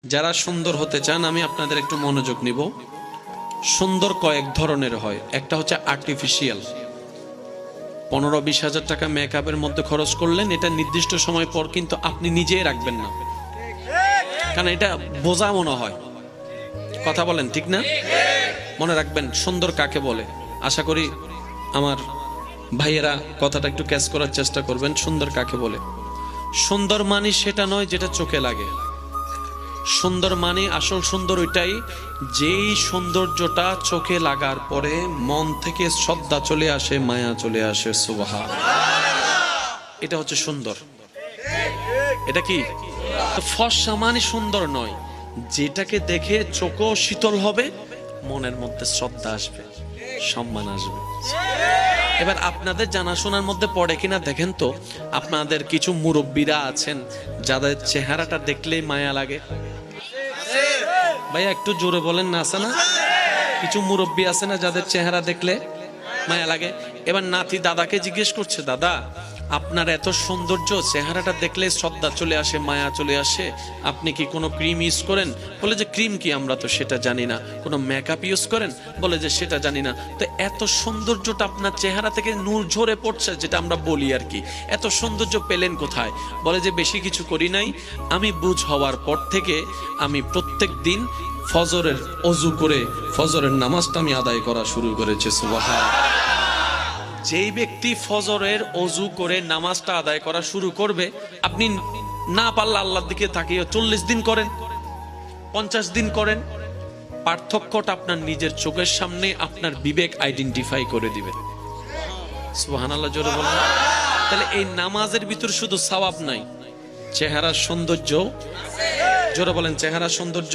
যারা সুন্দর হতে চান আমি আপনাদের একটু মনোযোগ নিব। সুন্দর কয়েক ধরনের হয়। একটা হচ্ছে আর্টিফিশিয়াল, 15-20 হাজার টাকা মেকআপের মধ্যে খরচ করলেন, এটা নির্দিষ্ট সময় পর কিন্তু আপনি নিজেই রাখবেন না, কারণ এটা বোঝা মনে হয়। কথা বলেন ঠিক না? মনে রাখবেন সুন্দর কাকে বলে। আশা করি আমার ভাইয়েরা কথাটা একটু ক্যাচ করার চেষ্টা করবেন। সুন্দর কাকে বলে? সুন্দর মানে সেটা নয় যেটা চোখে লাগে। সুন্দর মানে আসল সুন্দর ওইটাই যেই সৌন্দর্যটা চোখে লাগার পরে মন থেকে শ্রদ্ধা চলে আসে, মায়া চলে আসে। সুবহান, এটা হচ্ছে সুন্দর। এটা কি ফর্সা মানে সুন্দর নয়, যেটাকে দেখে চোখও শীতল হবে, মনের মধ্যে শ্রদ্ধা আসবে, সম্মান আসবে। এবার আপনাদের জানাশোনার মধ্যে পড়ে কিনা দেখেন তো, আপনাদের কিছু মুরব্বীরা আছেন যাদের চেহারাটা দেখলেই মায়া লাগে। ভাইয়া একটু জোরে বলেন না, আছে না? কিছু মুরব্বী আছে না যাদের চেহারা দেখলে মায়া লাগে। এবার নাতি দাদাকে জিজ্ঞেস করছে, দাদা আপনার এত সৌন্দর্য, চেহারাটা দেখলে শ্রদ্ধা চলে আসে, মায়া চলে আসে, আপনি কি কোনো ক্রিম ইউজ করেন? বলে যে ক্রিম কি, আমরা তো সেটা জানি না। কোনো মেকআপ ইউজ করেন? বলে যে সেটা জানি না। তো এত সৌন্দর্যটা আপনার চেহারা থেকে নূর ঝরে পড়ছে, যেটা আমরা বলি আর কি, এত সৌন্দর্য পেলেন কোথায়? বলে যে বেশি কিছু করি নাই, আমি বুঝ হওয়ার পর থেকে আমি প্রত্যেক দিন ফজরের অজু করে ফজরের নামাজটা আমি আদায় করা শুরু করেছি। সুবহান। যেই ব্যক্তি ফজরের অজু করে নামাজটা আদায় করা শুরু করবে, আপনি না পারলে আল্লাহর দিকে তাকিয়ে 40 দিন করেন, 50 দিন করেন, পার্থক্যটা আপনার নিজের চোখের সামনে আপনার বিবেক আইডেন্টিফাই করে দিবে। সুবহানাল্লাহ, জোরে বলেন। তাহলে এই নামাজের ভিতর শুধু সওয়াব নাই, চেহারার সৌন্দর্য। জোরে বলেন, চেহারার সৌন্দর্য।